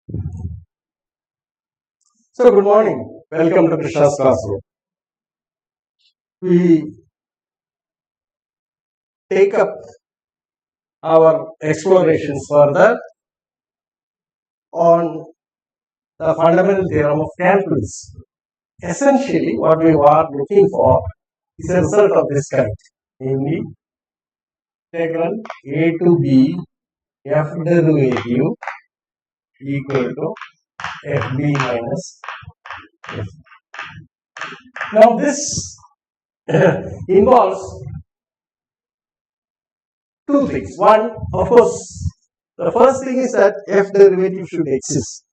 So, good morning. Welcome to Krishna's classroom. We take up our explorations further on the fundamental theorem of calculus. Essentially, what we are looking for is a result of this kind, namely integral a to b f derivative equal to fb minus f. Now, this involves two things. One, of course, the first thing is that f derivative should exist.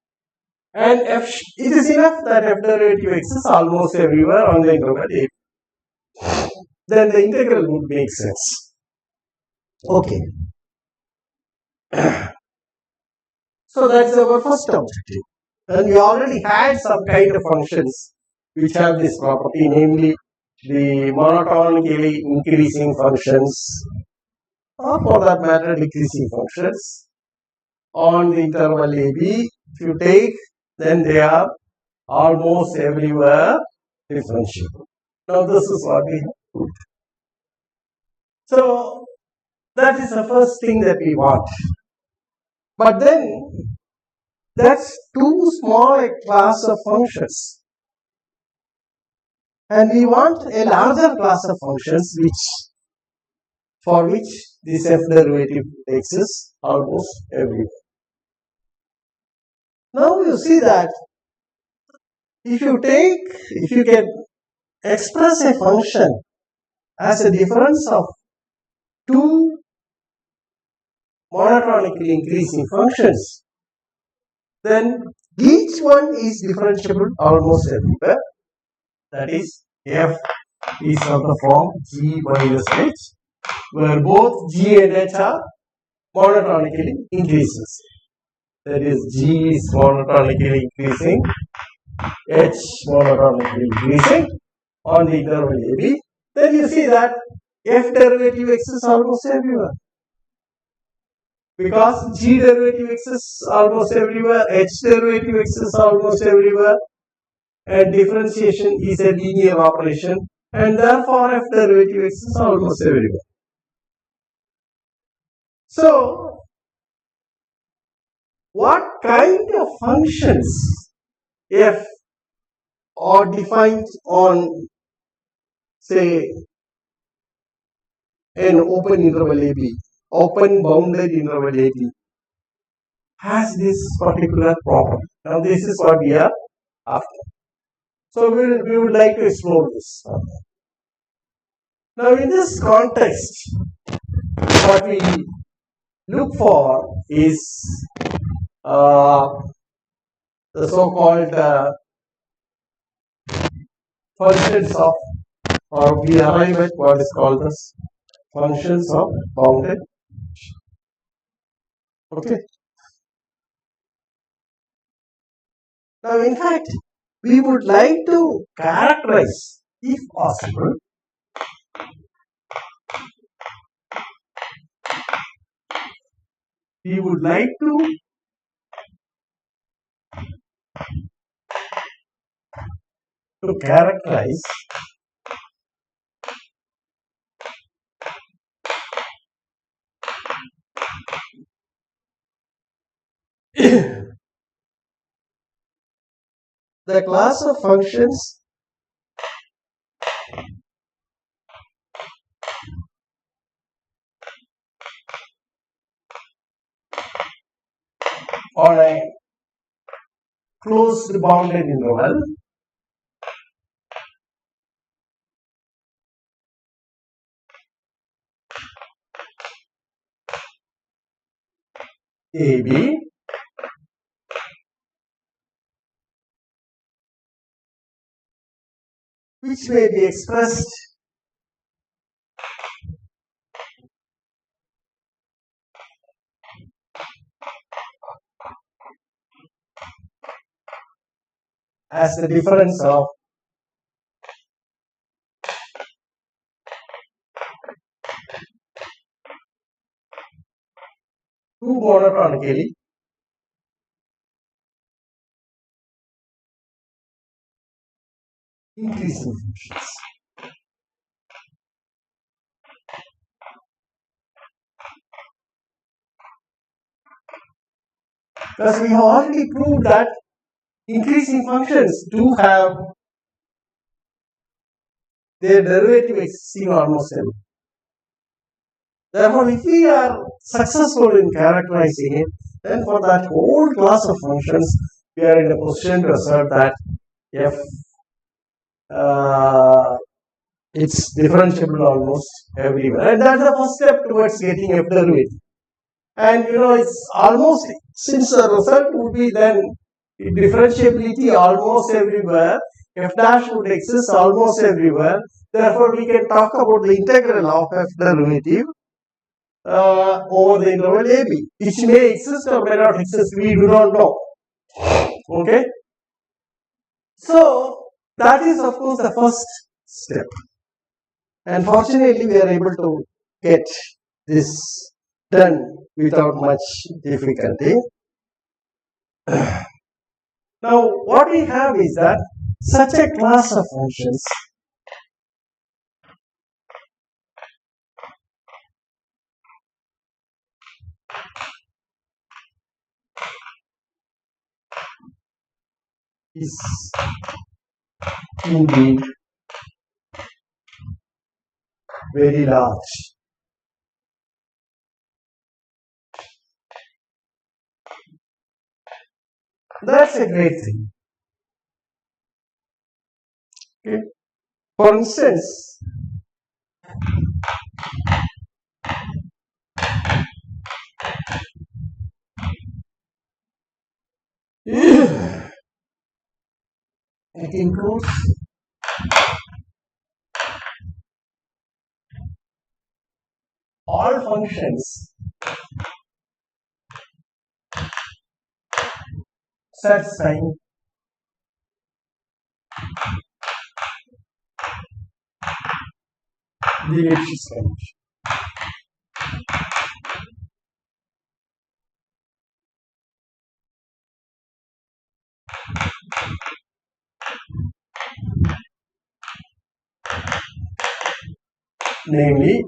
And it is enough that f derivative exists almost everywhere on the interval a. Then the integral would make sense. Okay. So that's our first objective. And we already had some kind of functions which have this property, namely the monotonically increasing functions, or for that matter, decreasing functions on the interval AB. If you take, then they are almost everywhere differentiable. Now, this is what we have. So, that is the first thing that we want. But then, that's too small a class of functions. And we want a larger class of functions for which this f derivative exists almost everywhere. Now you see that if you can express a function as a difference of two monotonically increasing functions, then each one is differentiable almost everywhere. That is, f is of the form g minus h, where both g and h are monotonically increases. That is, g is monotonically increasing, h monotonically increasing on the interval AB. Then you see that f derivative exists almost everywhere. Because g derivative exists almost everywhere, h derivative exists almost everywhere, and differentiation is a linear operation, and therefore f derivative exists almost everywhere. So, what kind of functions f are defined on, say, an open interval AB, open bounded interval AB, has this particular property? Now, this is what we are after. So, we would like to explore this. Now, in this context, what we look for is the so-called functions of, or we arrive at what is called as functions of bounded. Okay. Now, in fact, we would like to characterize, if possible, we would like to characterize the class of functions on a closed bounded interval AB, which may be expressed as the difference of two monotonically increasing functions. Because we have already proved that increasing functions do have their derivative existing almost everywhere. Therefore, if we are successful in characterizing it, then for that whole class of functions, we are in a position to assert that f it's differentiable almost everywhere. And that's the first step towards getting f derivative. And it's almost, since the result would be then differentiability almost everywhere, f dash would exist almost everywhere. Therefore, we can talk about the integral of f derivative over the interval AB, which may exist or may not exist, we do not know. Okay? So, that is of course the first step. And fortunately, we are able to get this done without much difficulty. Now, what we have is that such a class of functions is indeed very large. That's a great thing. Okay. For instance, it includes all functions satisfying the Lebesgue condition. Namely,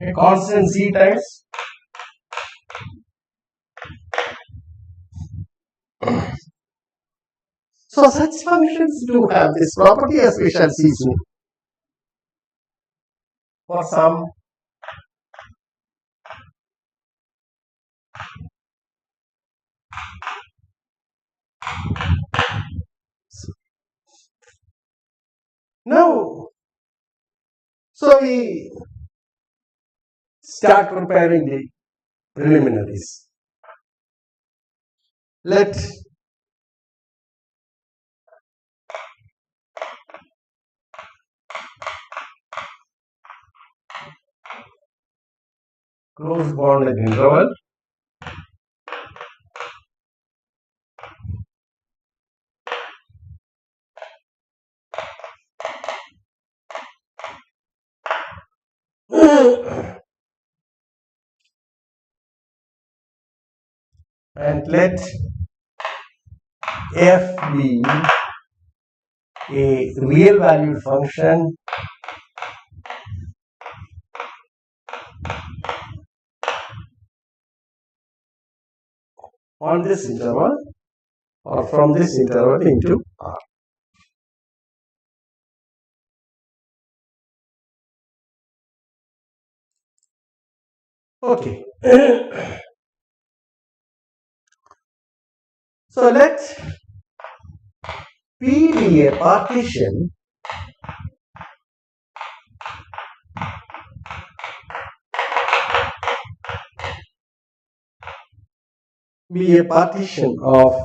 a constant c times so such functions do have this property, as we shall see soon. For some now, so we start preparing the preliminaries. Let closed bounded interval and let f be a real valued function on this interval or from this interval into R. Okay. So let P be a partition of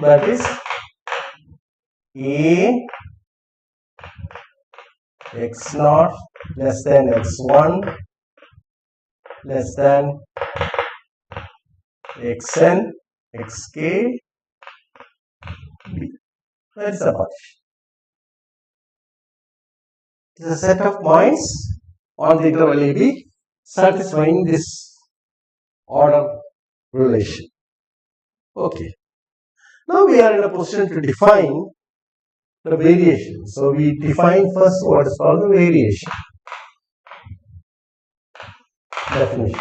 that is A x naught less than x1 less than xn xk b. That is a partition. It is a set of points on the interval AB satisfying this order relation. Okay. Now we are in a position to define the variation. So we define first what is called the variation. Definition.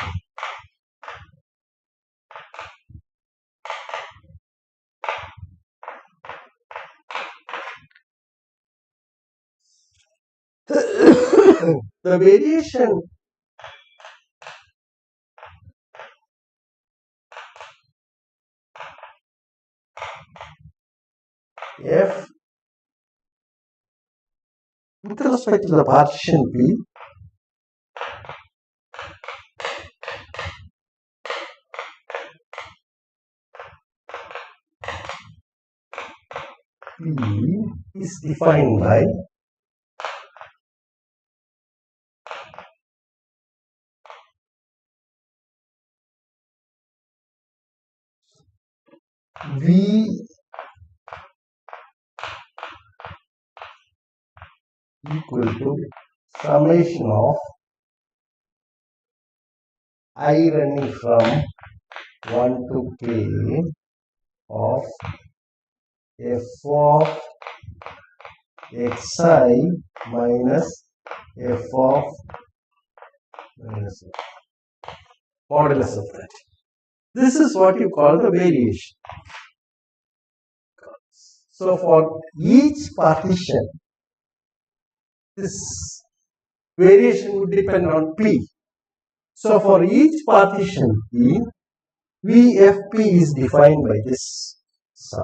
The variation f with respect to the partition P is defined by V equal to summation of I running from 1 to k of f of xi minus f of modulus of that. This is what you call the variation. So for each partition, this variation would depend on P. So for each partition P, VFP is defined by this sum.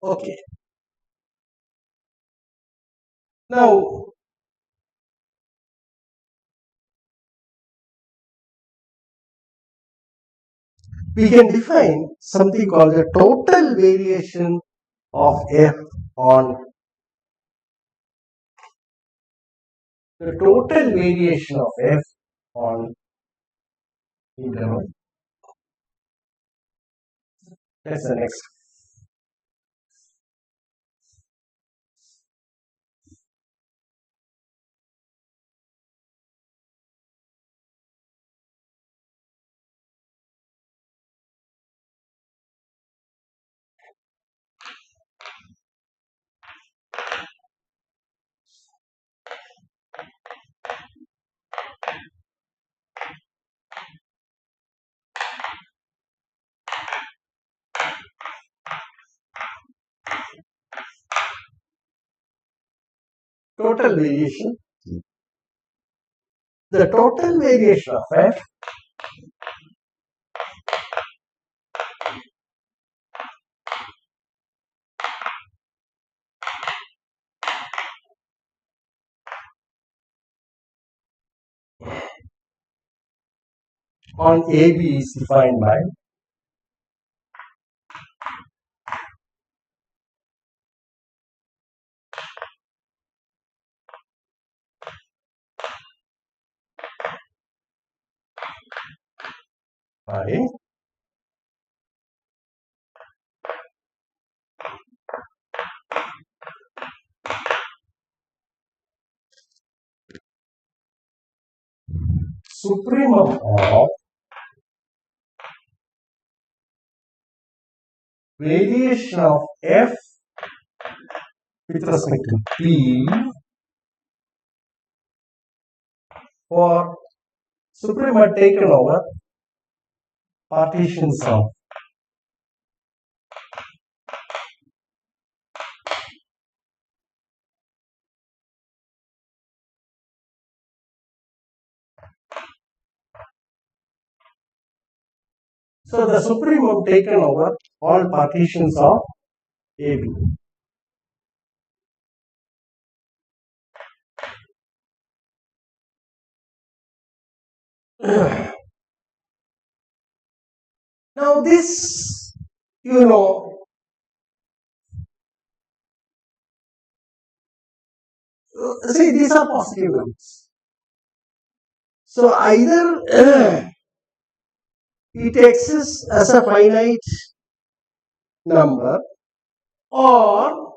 Okay. Now, we can define something called the total variation of F on the total variation of F on interval. That's the next. Total variation. The total variation of F on AB is defined by supremum of variation of F with respect to P for suprema taken over partitions of so the supremum taken over all partitions of AB. Now this, See, these are positive numbers. So either it exists as a finite number or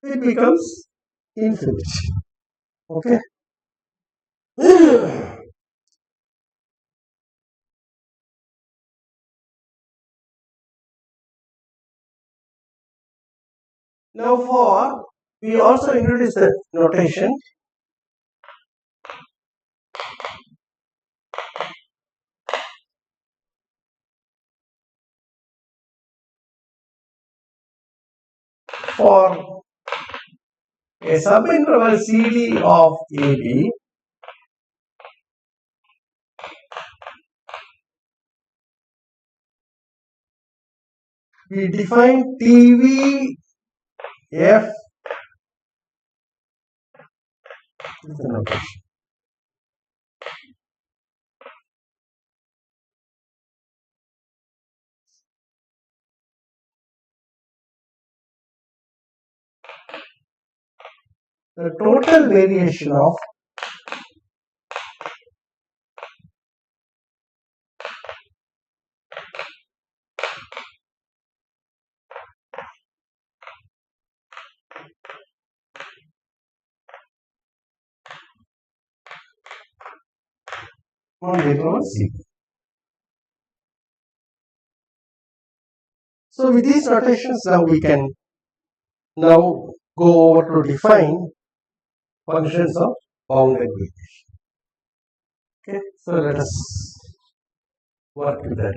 it becomes infinite. Okay. Now we also introduce the notation for a subinterval CD of AB. We define TV F with the notation. The total variation of one variable C. So with these notations now we can now go over to define functions of bounded variation. Okay, so let us work with that.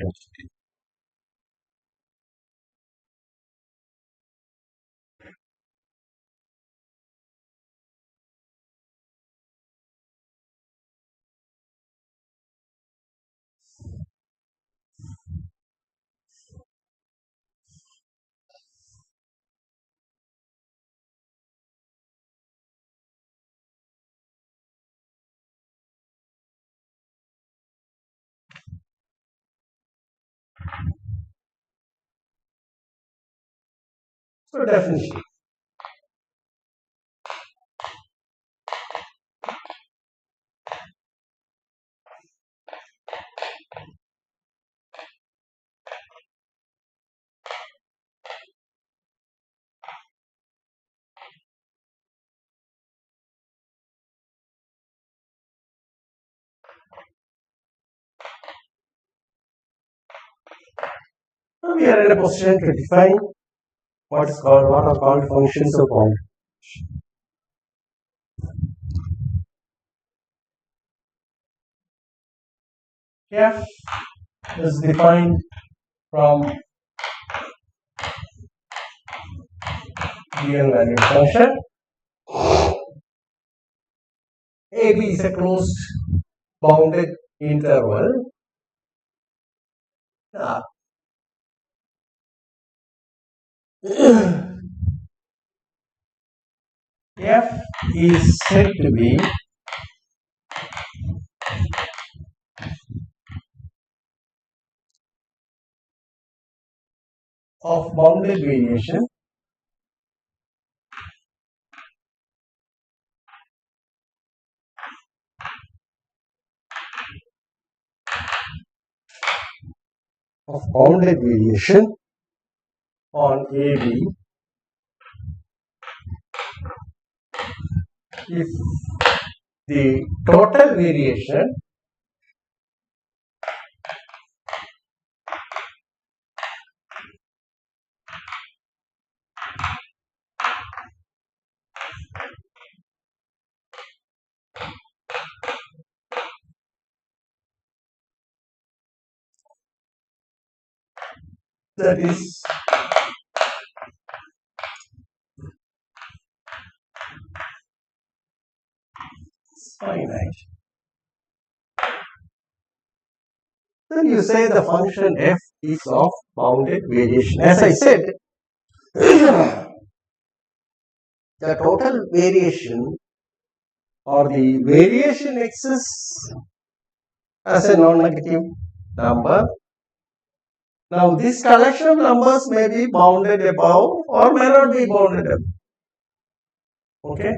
So definition. Now we are in a position to define what are called functions of bounded. F is defined from real valued function. AB is a closed bounded interval. F is said to be of bounded variation on AB if the total variation that is finite. Then you say the function f is of bounded variation. As I said, the total variation or the variation exists as a non-negative number. Now this collection of numbers may be bounded above or may not be bounded above. Okay.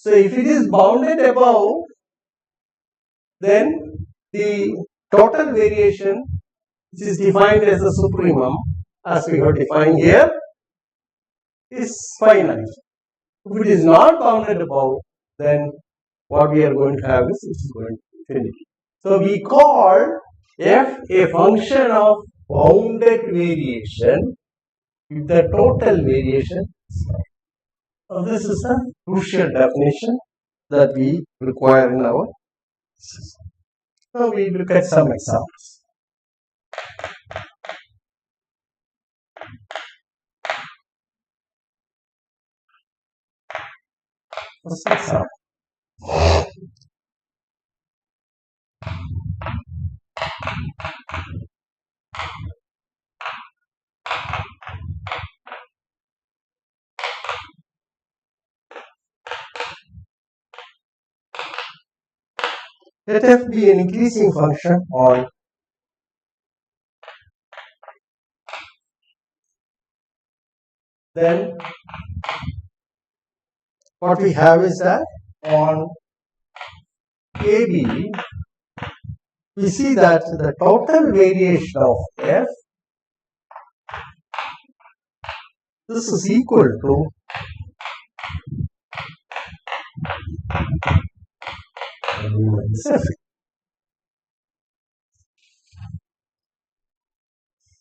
So if it is bounded above, then the total variation, which is defined as the supremum, as we have defined here, is finite. If it is not bounded above, then what we are going to have is it is going to be infinity. So we call f a function of bounded variation if the total variation is finite. So this is a crucial definition that we require in our system. Now we look at some examples. First example. Let f be an increasing function on then what we have is that on AB we see that the total variation of f, this is equal to f.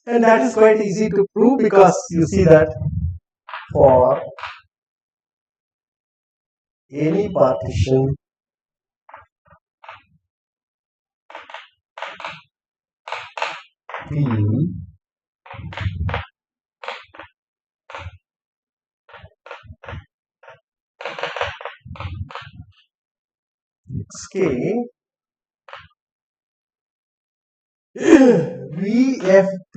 And that is quite easy to prove because you see that for any partition P, K, VFP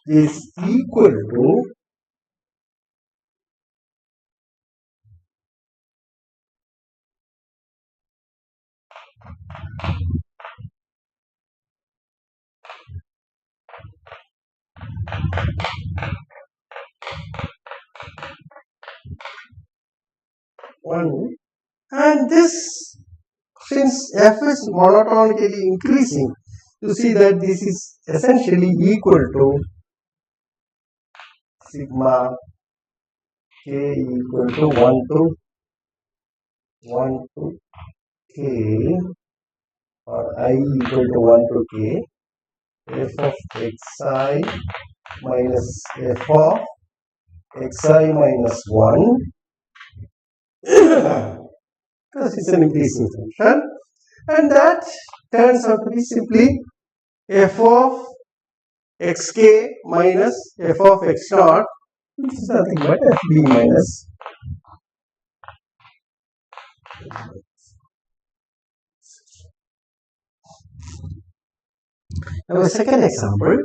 is equal to one, and this, since f is monotonically increasing, you see that this is essentially equal to sigma k equal to 1 to k, or I equal to 1 to k, f of xi minus f of xi minus 1 because it's an increasing function, and that turns out to be simply f of xk minus f of x naught, which is nothing but fb minus. Now a second example.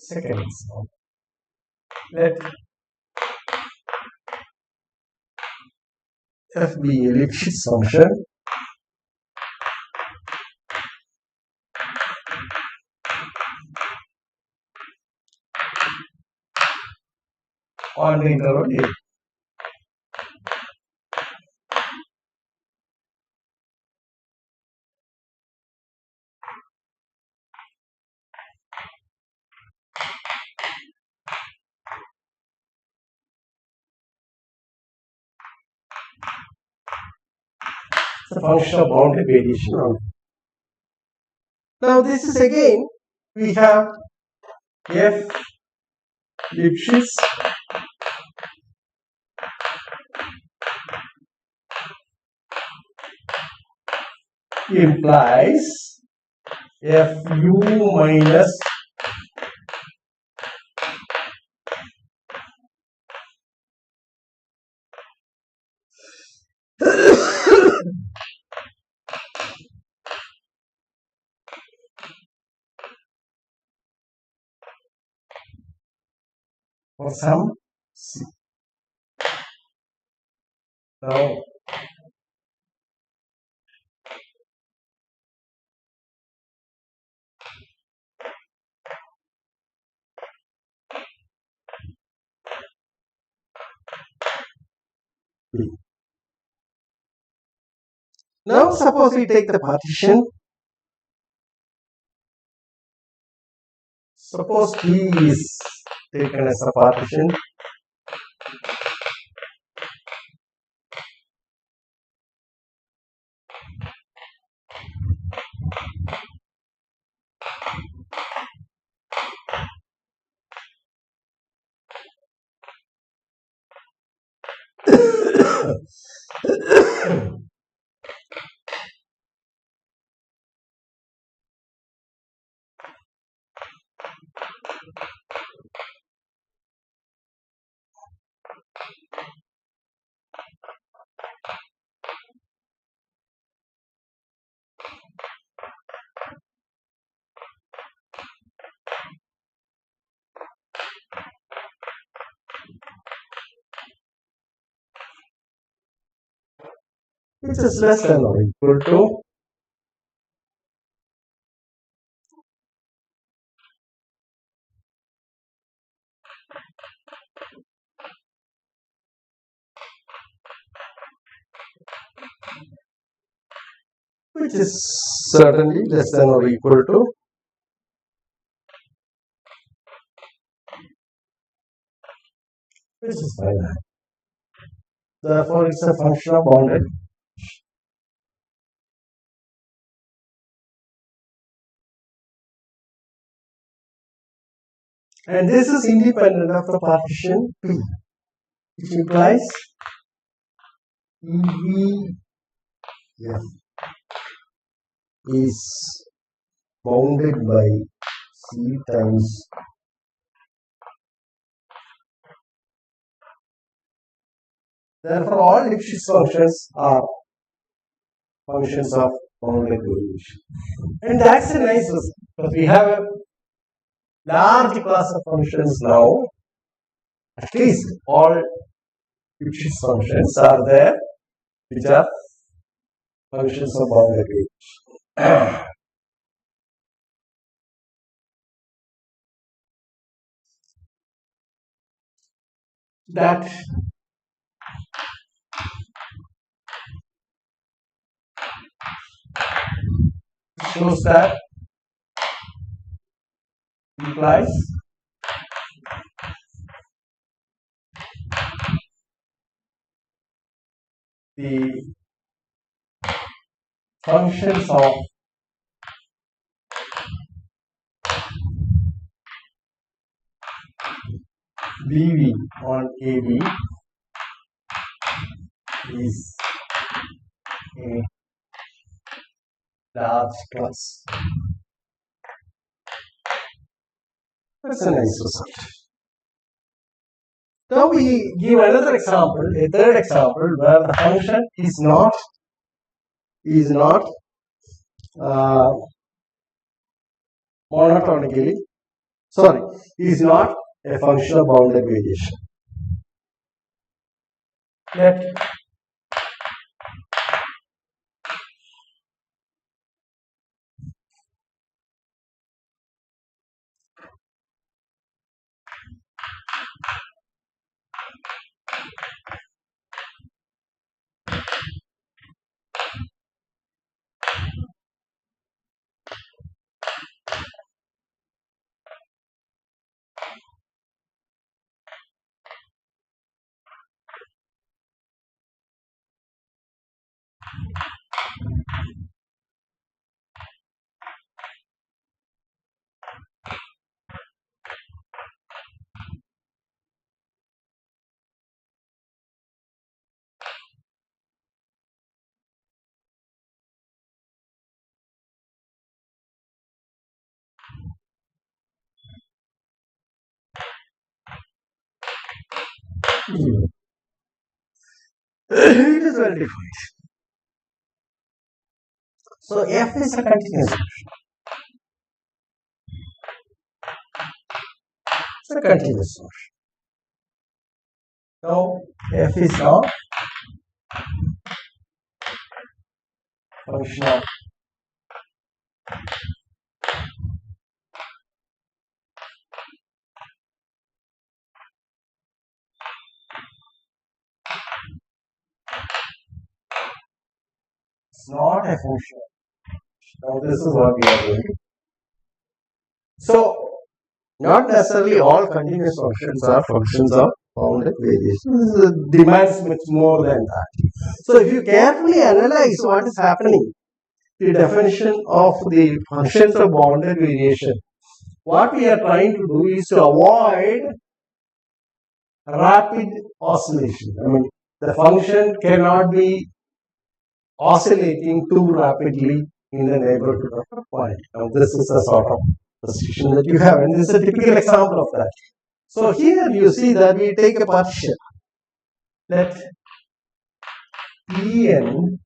Second example. Let f be a Lipschitz function on the interval A. It's a function of bounded variation. Now this is again, we have f Lipschitz implies fu minus for some C. Now, now suppose we take the partition. Suppose P is taken as a partition. Which is less than or equal to which is certainly less than or equal to which is finite. Therefore, it's a function of bounded. And this is independent of the partition P, which implies EV is bounded by C times therefore all Lipschitz functions are functions of bounded variation. And that's a nice result because we have a large class of functions now. At least all Lipschitz functions are there which are functions of bounded variation. That shows that implies the functions of BV on AB is a large class. That's a nice result. Now we give another example, a third example, where the function is not monotonically, is not a function of bounded variation. Let it is well defined. So f is a continuous function. It's a continuous function. Now f is not function of it's not a function. Now this is what we are doing. So not necessarily all continuous functions are functions of bounded variation. This demands much more than that. So if you carefully analyze what is happening, the definition of the functions of bounded variation, what we are trying to do is to avoid rapid oscillation. I mean, the function cannot be oscillating too rapidly in the neighborhood of a point. Now, this is a sort of restriction that you have, and this is a typical example of that. So here you see that we take a partition. Let Pn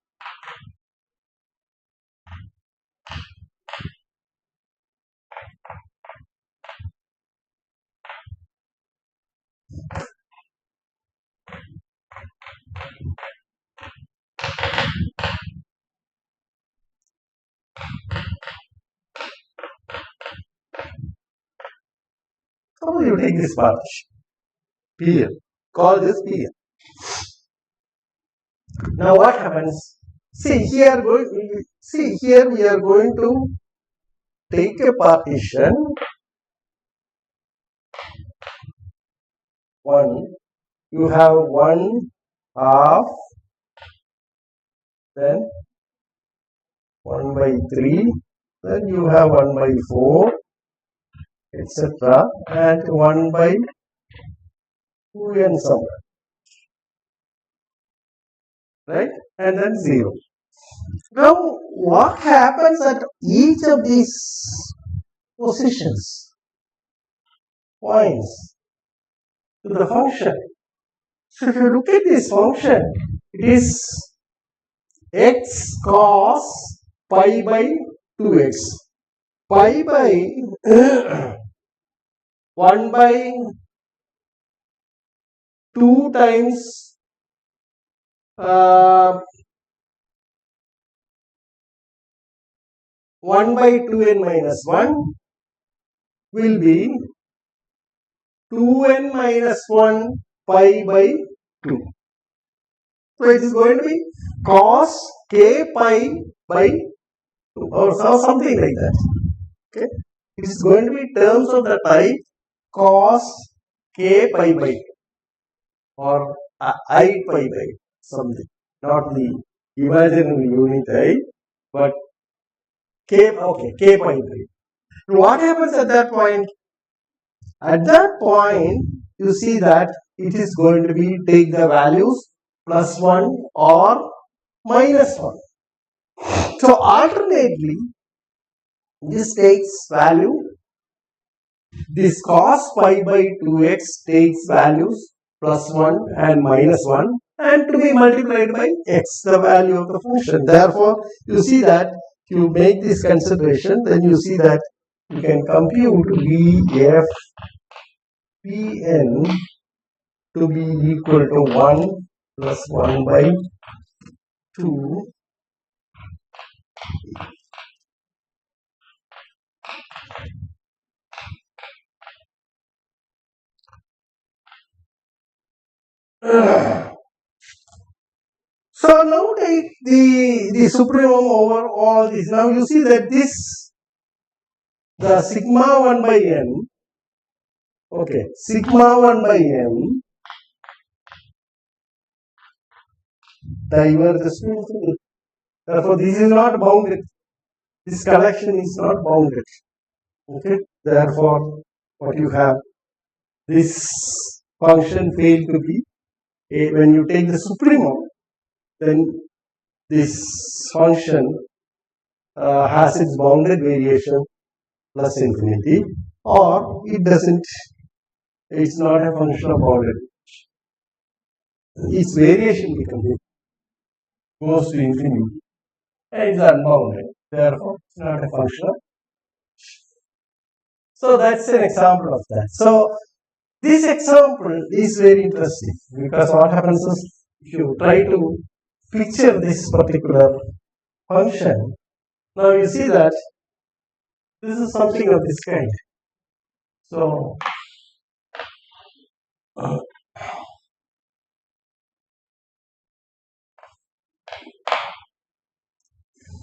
suppose you take this partition Pn, call this Pn. Now what happens? See here we are going to take a partition 1. You have 1/2, then 1/3, then you have 1/4, etc. and 1/2n somewhere, right? And then 0. Now, what happens at each of these positions, points, to the function? So, if you look at this function, it is x cos pi by 2x. Pi by 1/2 times 1/2n minus 1 will be 2n minus 1 pi by 2. So it is going to be cos k pi by 2 or something like that. Okay, it is going to be terms of the type cos k pi by 2 or I pi by something, not the imaginary unit I, but k pi by 2. What happens at that point? At that point, you see that it is going to be take the values +1 or -1. So alternately, this takes value, this cos pi by 2x takes values +1 and -1 and to be multiplied by x, the value of the function. Therefore, you see that if you make this consideration, then you see that you can compute Vf Pn to be equal to 1 plus 1/2 So now take the supremum over all this. Now you see that this, the sigma 1 by n, okay, sigma 1 by n diverges to infinity. Therefore, this is not bounded. This collection is not bounded. Okay. Therefore, what you have, this function failed to be when you take the supremum, then this function has its bounded variation plus infinity, or it doesn't. It's not a function of bounded. Its variation goes to infinity, and it's unbounded. Therefore, it's not a function. So that's an example of that. So This example is very interesting because what happens is if you try to picture this particular function, now you see that this is something of this kind. So, uh,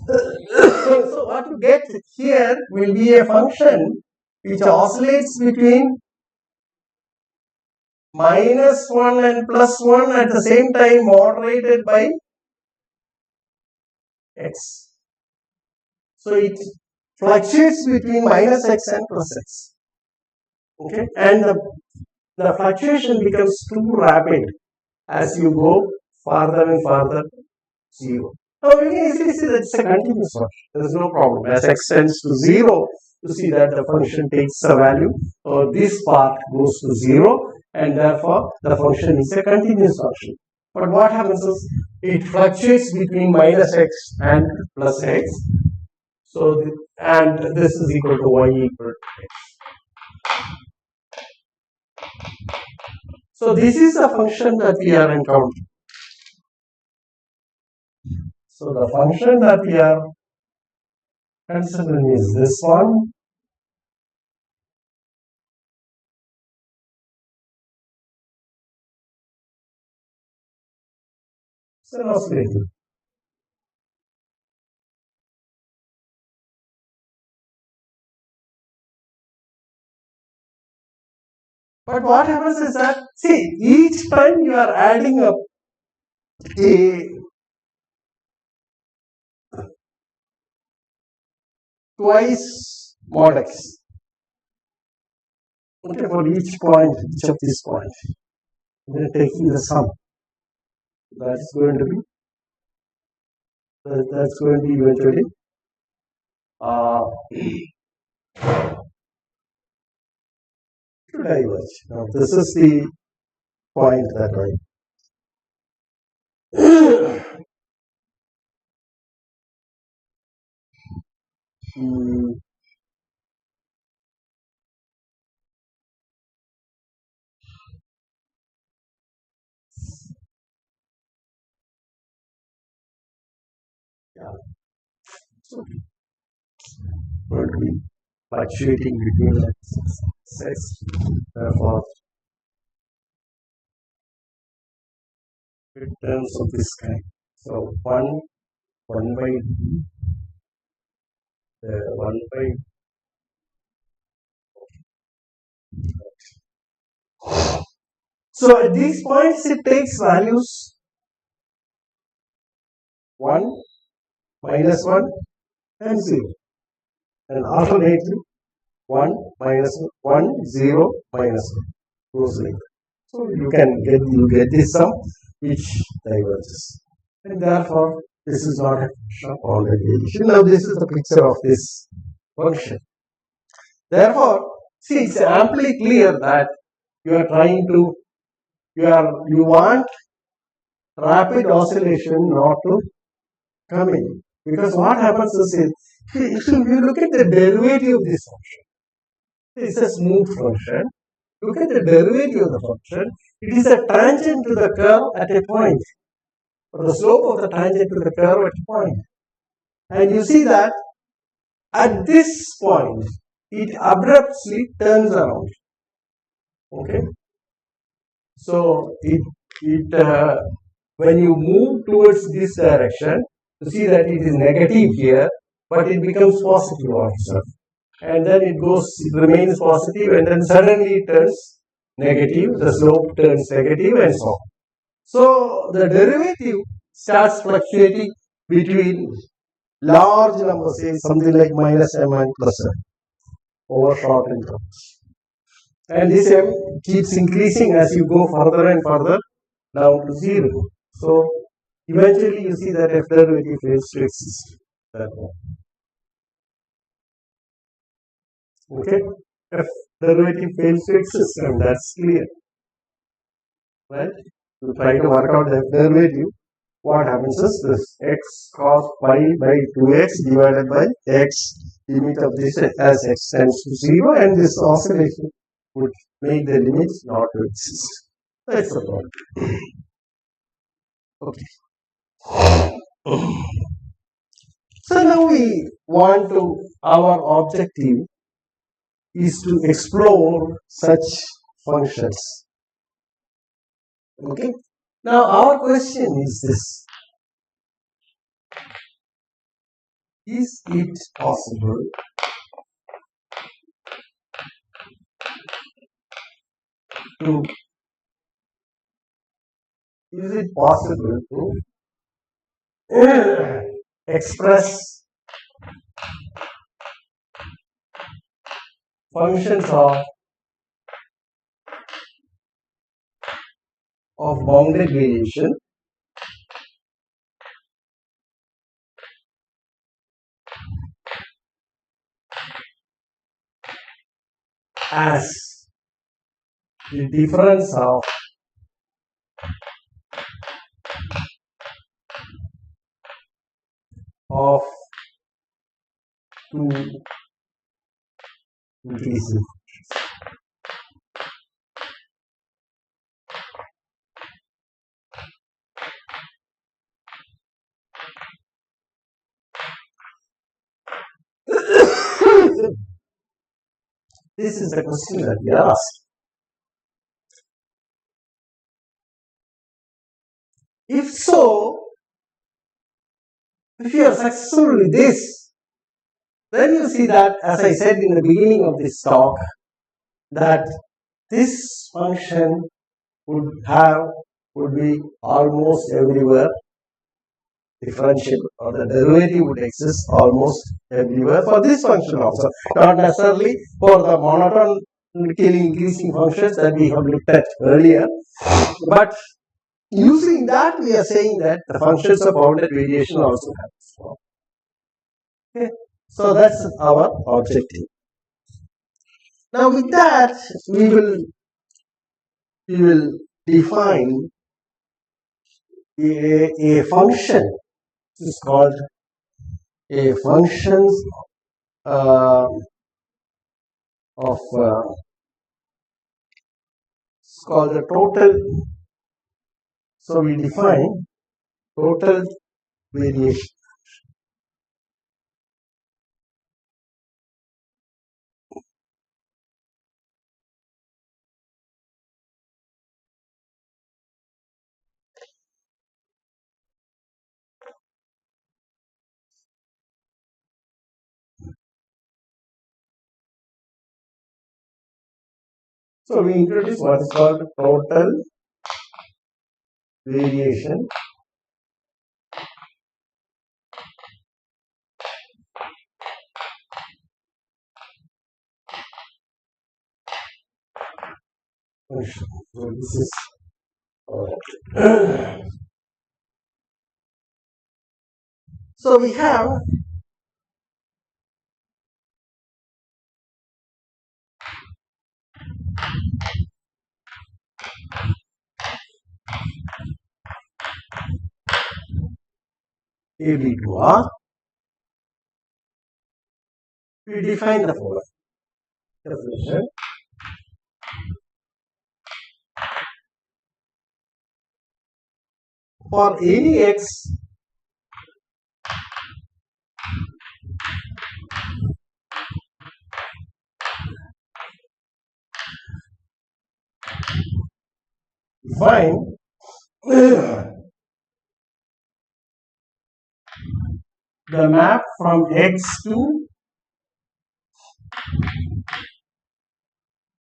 so what you get here will be a function which oscillates between -1 and +1 at the same time moderated by x. So it fluctuates between -x and +x. Okay, and the fluctuation becomes too rapid as you go farther and farther 0. Now you can easily see that it's a continuous function. There is no problem. As x tends to 0, you see that the function takes a value, or this part goes to 0, and therefore the function is a continuous function. But what happens is it fluctuates between -x and +x. So, and this is equal to y equal to x. So this is the function that we are encountering. So the function that we are considering is this one. It's an oscillator. But what happens is that, see, each time you are adding up a twice mod x. Okay, for each point, each of these points, we are taking the sum. That's going to be eventually to diverge. Now, this is the point that I. Yeah. So, going to be fluctuating between x, therefore, in terms of this kind. So, 1 by d, 1 by. So, at these points, it takes values 1, -1, and 0. And alternately, 1, -1, 0, -1. Goes like that. So you get this sum which diverges. And therefore, this is not a function of all radiation. Now, this is the picture of this function. Therefore, see, it's amply clear that you are trying to, you want rapid oscillation not to come in. Because what happens is, if you look at the derivative of this function, it's a smooth function. Look at the derivative of the function. It is a tangent to the curve at a point, or the slope of the tangent to the curve at a point. And you see that at this point, it abruptly turns around. Okay. So when you move towards this direction, you see that it is negative here, but it becomes positive also. And then it remains positive, and then suddenly it turns negative, the slope turns negative, and so on. So the derivative starts fluctuating between large numbers, say something like -m and +m over short intervals. And this m keeps increasing as you go further and further down to 0. So eventually you see that f derivative fails to exist. Okay, f derivative fails to exist, and that's clear. Right? To try to work out the f derivative, what happens is this x cos pi by 2x divided by x, limit of this as x tends to 0, and this oscillation would make the limit not to exist. That's the point. Okay. So now we want to, our objective is to explore such functions. Okay. Now our question is this: is it possible to express functions of bounded variation as the difference of two increasing. This is the question that we are asked. If so, if you are successful with this, then you see that, as I said in the beginning of this talk, that this function would be almost everywhere differentiable, or the derivative would exist almost everywhere for this function also, not necessarily for the monotonically increasing functions that we have looked at earlier, but using that we are saying that the functions of bounded variation also have this form. Okay. So that's our objective. Now with that we will define a function. Is called a functions of it's called the total. So we define total variation. So we introduce what is called total variation function. So this is so we have A B to R. We define the following definition. For any x define the map from x to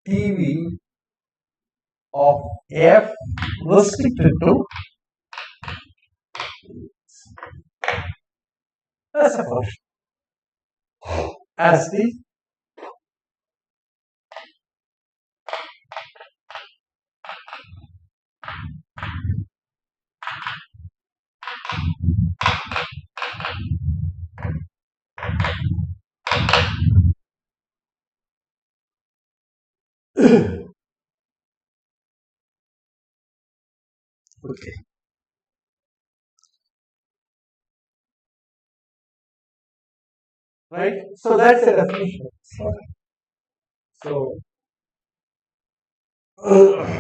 TV of f restricted to as a function as the okay. Right? So that's the definition. So So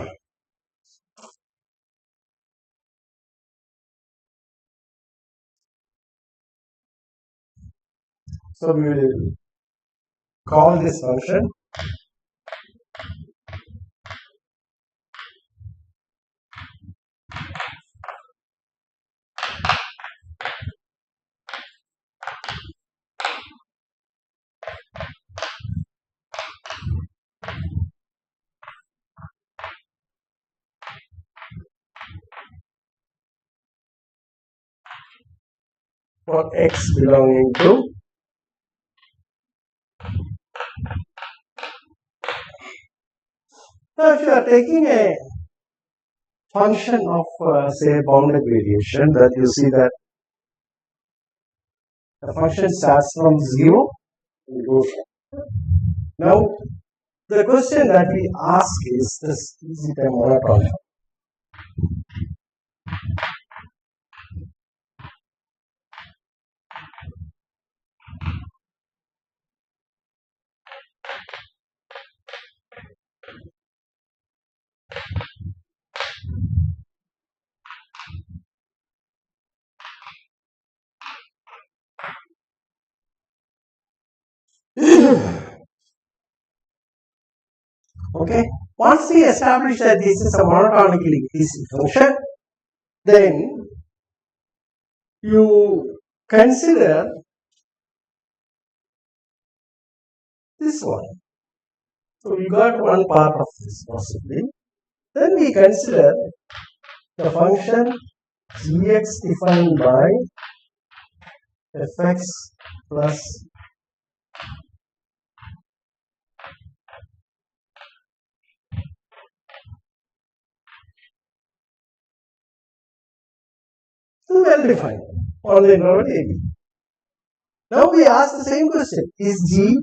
we will call this function for x belonging to. Now, if you are taking a function of say bounded variation, that you see that the function starts from 0 and goes. Now, the question that we ask is it a monotonic? Okay. Once we establish that this is a monotonically increasing function, then you consider this one. So we got one part of this possibly. Then we consider the function gx defined by fx plus well defined on the interval AB. Now we ask the same question: is G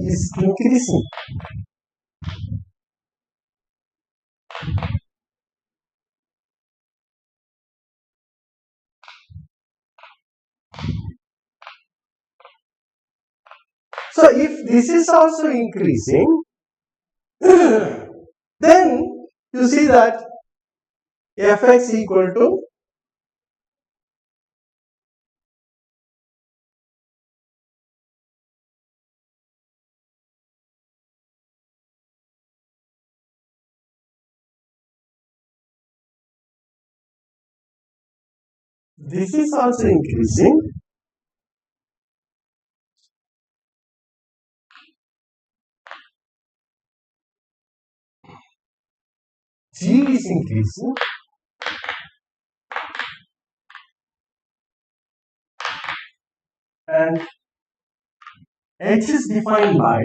is increasing? So if this is also increasing, then you see that fx equal to this is also increasing. G is increasing and H is defined by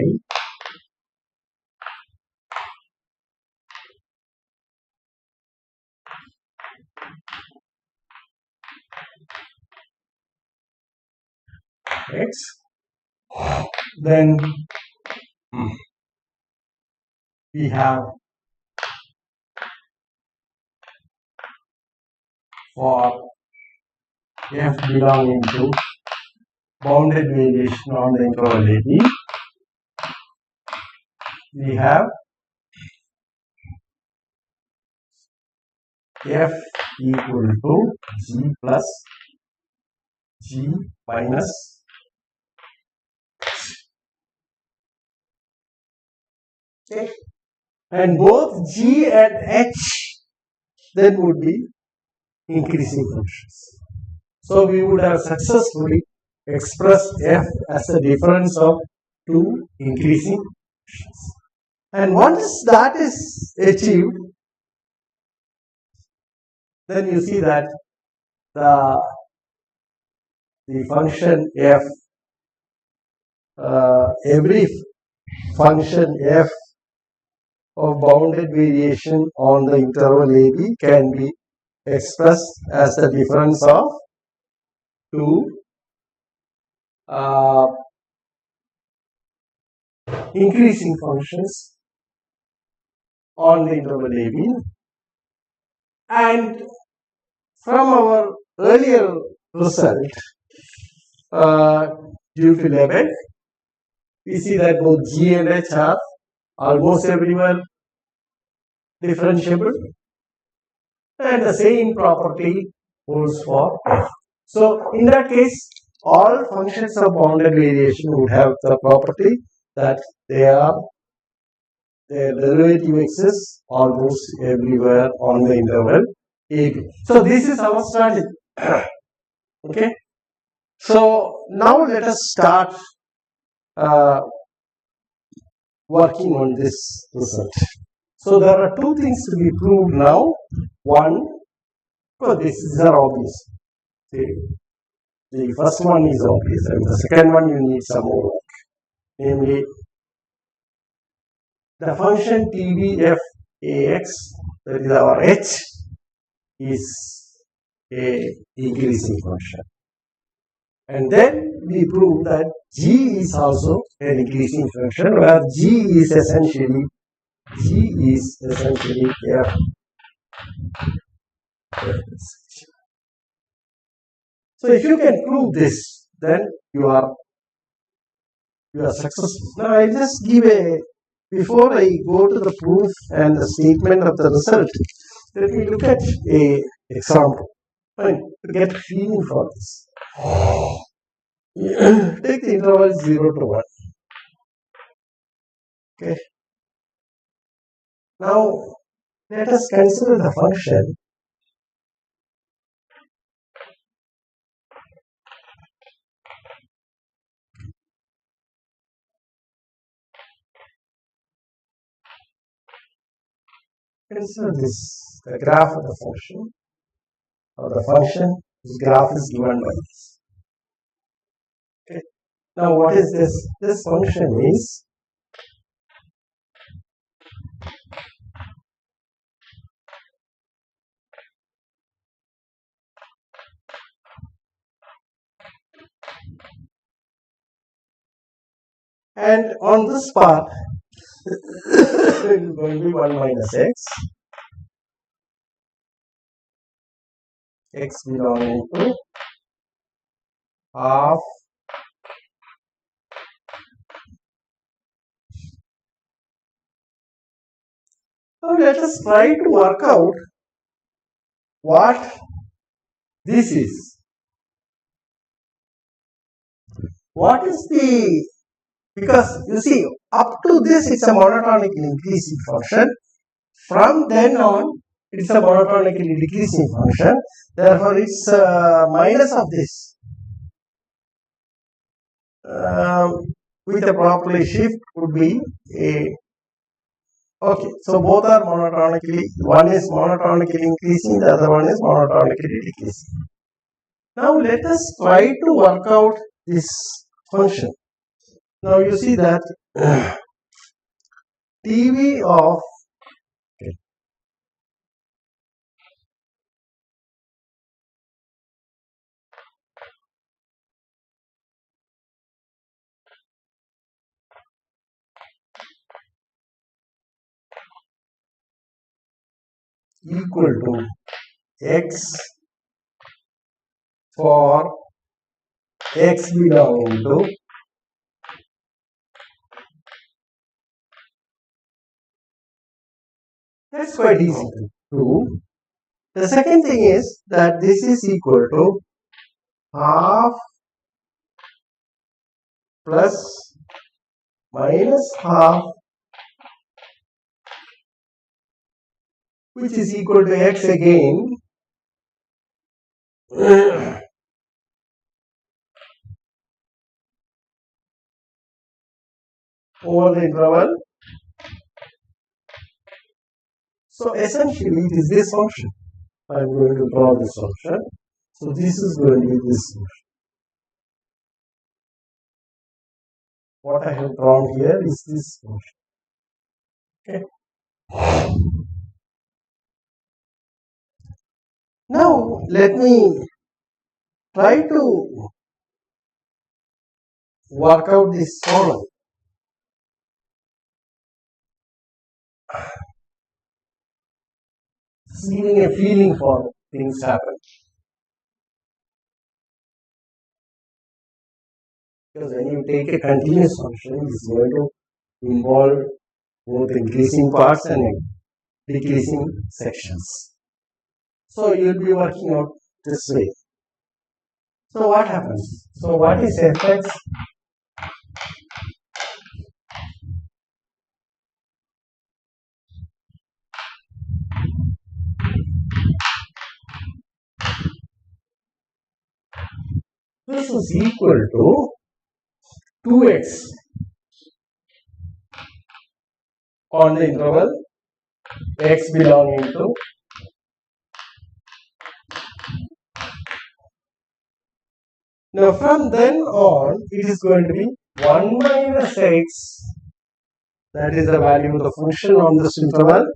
X. Then we have for f belonging to bounded variation on the interval AB, we have f equal to g plus g minus okay, and both g and h then would be increasing functions. So we would have successfully expressed f as a difference of two increasing functions. And once that is achieved, then you see that the function f, every function f of bounded variation on the interval AB can be expressed as the difference of two increasing functions on the interval AB. And from our earlier result, due to Lebesgue, we see that both G and H are almost everywhere differentiable, and the same property holds for F. So in that case, all functions of bounded variation would have the property that they are their derivative exists almost everywhere on the interval AB. So this is our strategy. Okay. So now let us start working on this result. So there are two things to be proved now. One, so this is obvious. The first one is obvious, and the second one you need some more work. Namely, the function TBFAX, that is our H, is a increasing function. And then we prove that G is also an increasing function, where G is essentially F. So if you can prove this, then you are successful. Now I'll just give before I go to the proof and the statement of the result, let me look at a example. Fine, to get a feeling for this. Take the interval 0 to 1. Okay. Now let us consider the function the graph of the function, this graph is given by this. Okay. Now what is this? This function is and on this part it is going to be 1 minus x belonging to half now let us try to work out what this is. What is the, because you see up to this it's a monotonically increasing function, from then on it's a monotonically decreasing function, therefore it's minus of this with a properly shift would be a, okay, so both are monotonically, one is monotonically increasing, the other one is monotonically decreasing. Now let us try to work out this function. Now you see that TV of equal to x for x belonging to that's quite easy to prove. The second thing is that this is equal to half plus minus half, which is equal to x again over the interval. So essentially it is this function. I am going to draw this function. So this is going to be this function. What I have drawn here is this function. Okay. Now let me try to work out this following. Giving a feeling for things happen. Because when you take a continuous function, it's going to involve both increasing parts and decreasing sections. So you'll be working out this way. So what happens? So what is fx? This is equal to 2x on the interval x belonging to now from then on it is going to be 1 minus x, that is the value of the function on this interval,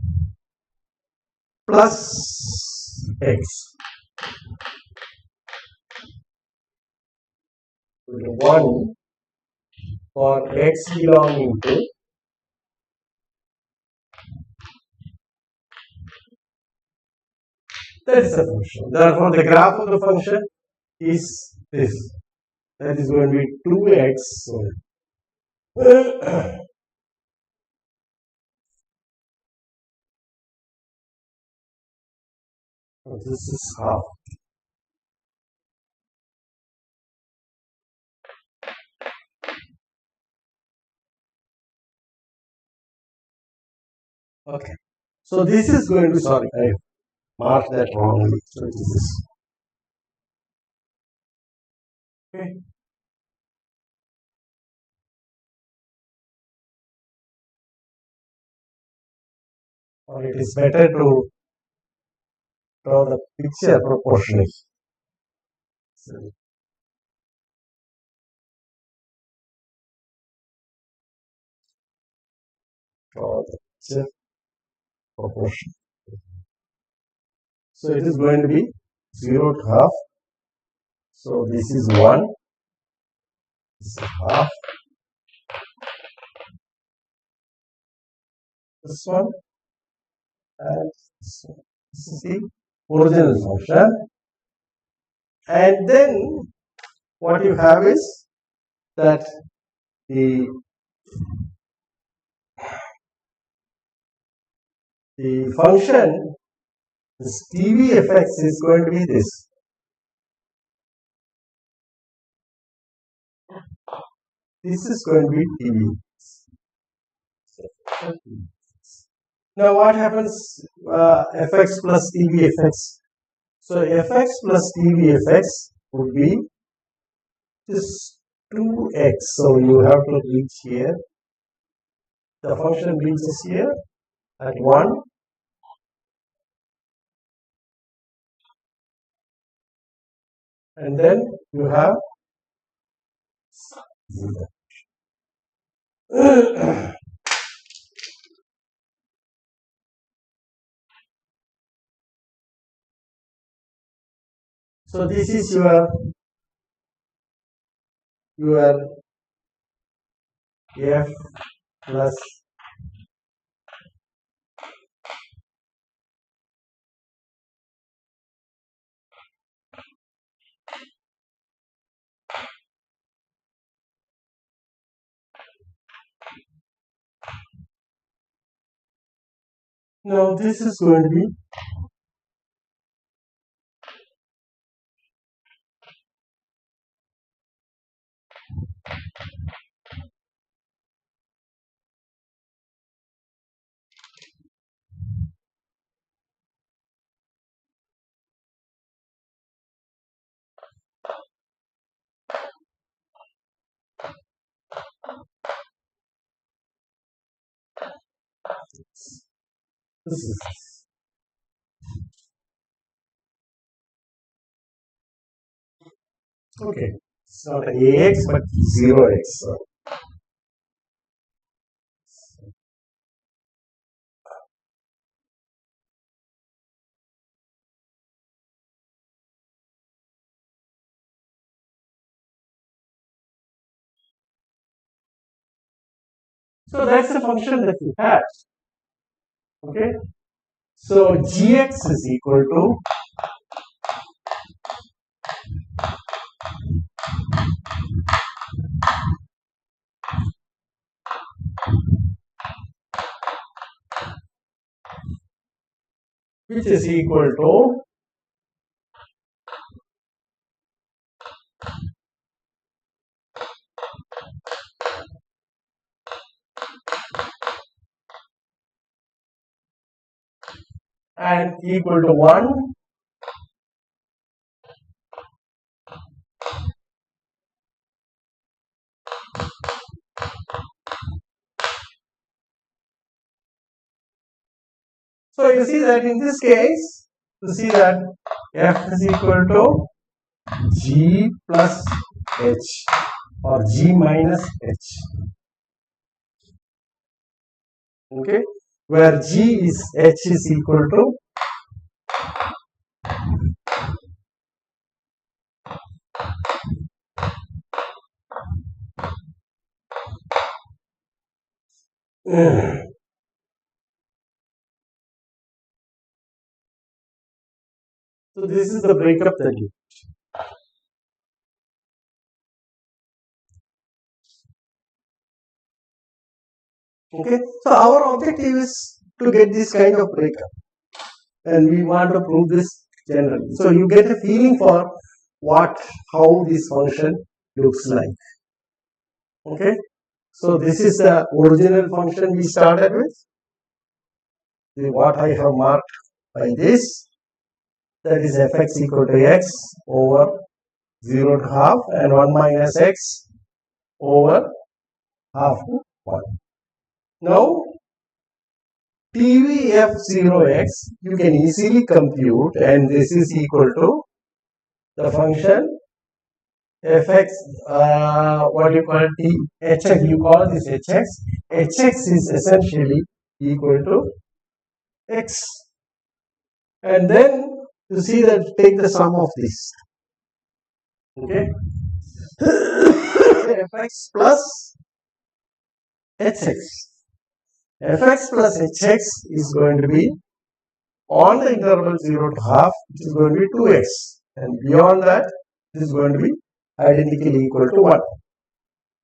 plus x. 1 for x belonging to that is the function. Therefore, the graph of the function is this. That is going to be 2x. This is half. Okay. So this is going to, sorry, I marked that wrongly. So it is this. Okay. Or it is better to draw the picture proportionally. So, draw the picture proportion. So it is going to be 0 to half. So this is 1. This is half. This one. And this one. This is the original function. And then what you have is that the function, this TVFX is going to be this. This is going to be TV. Now what happens fx plus TVFX? So fx plus TVFX would be this 2x. So you have to reach here. The function reaches here at 1. And then you have 0. So this is your f plus now this is going to be this is okay. It's not ax but 0x. So that's the function that we had. Okay. So gx is equal to which is equal to and equal to 1 . So you see that in this case, you see that F is equal to G plus H or G minus H. Okay, where G is H is equal to so this is the breakup that you. Okay, so our objective is to get this kind of breakup, and we want to prove this generally. So you get a feeling for how this function looks like. Okay, so this is the original function we started with. What I have marked by this, that is fx equal to x over 0 to half and 1 minus x over half to 1. Now, TVF0x you can easily compute, and this is equal to the function fx, what you call hx, you call this hx. Hx is essentially equal to x. And then you see that take the sum of this. Okay. fx plus hx. Fx plus hx is going to be on the interval 0 to half, which is going to be 2x. And beyond that, it is going to be identically equal to 1.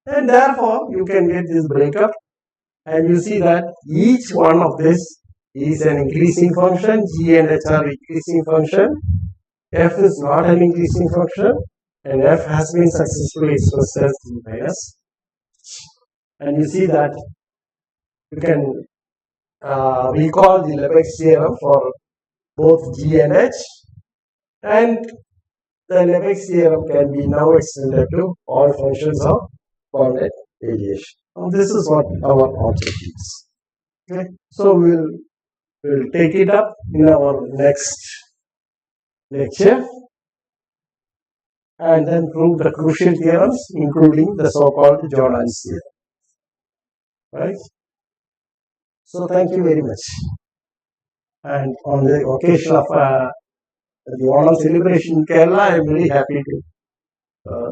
And therefore, you can get this breakup. And you see that each one of this is an increasing function. G and H are increasing function. F is not an increasing function. And F has been successfully expressed as G minus. And you see that you can recall the Lebesgue theorem for both G and H, and the Lebesgue theorem can be now extended to all functions of bounded variation. Now this is what our object is. Okay, so we'll take it up in our next lecture and then prove the crucial theorems, including the so-called Jordan's theorem. Right? So thank you very much. And on the occasion of the Onam celebration in Kerala, I am very happy to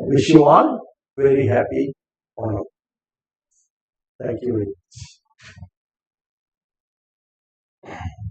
wish you all very happy Onam. Thank you very much.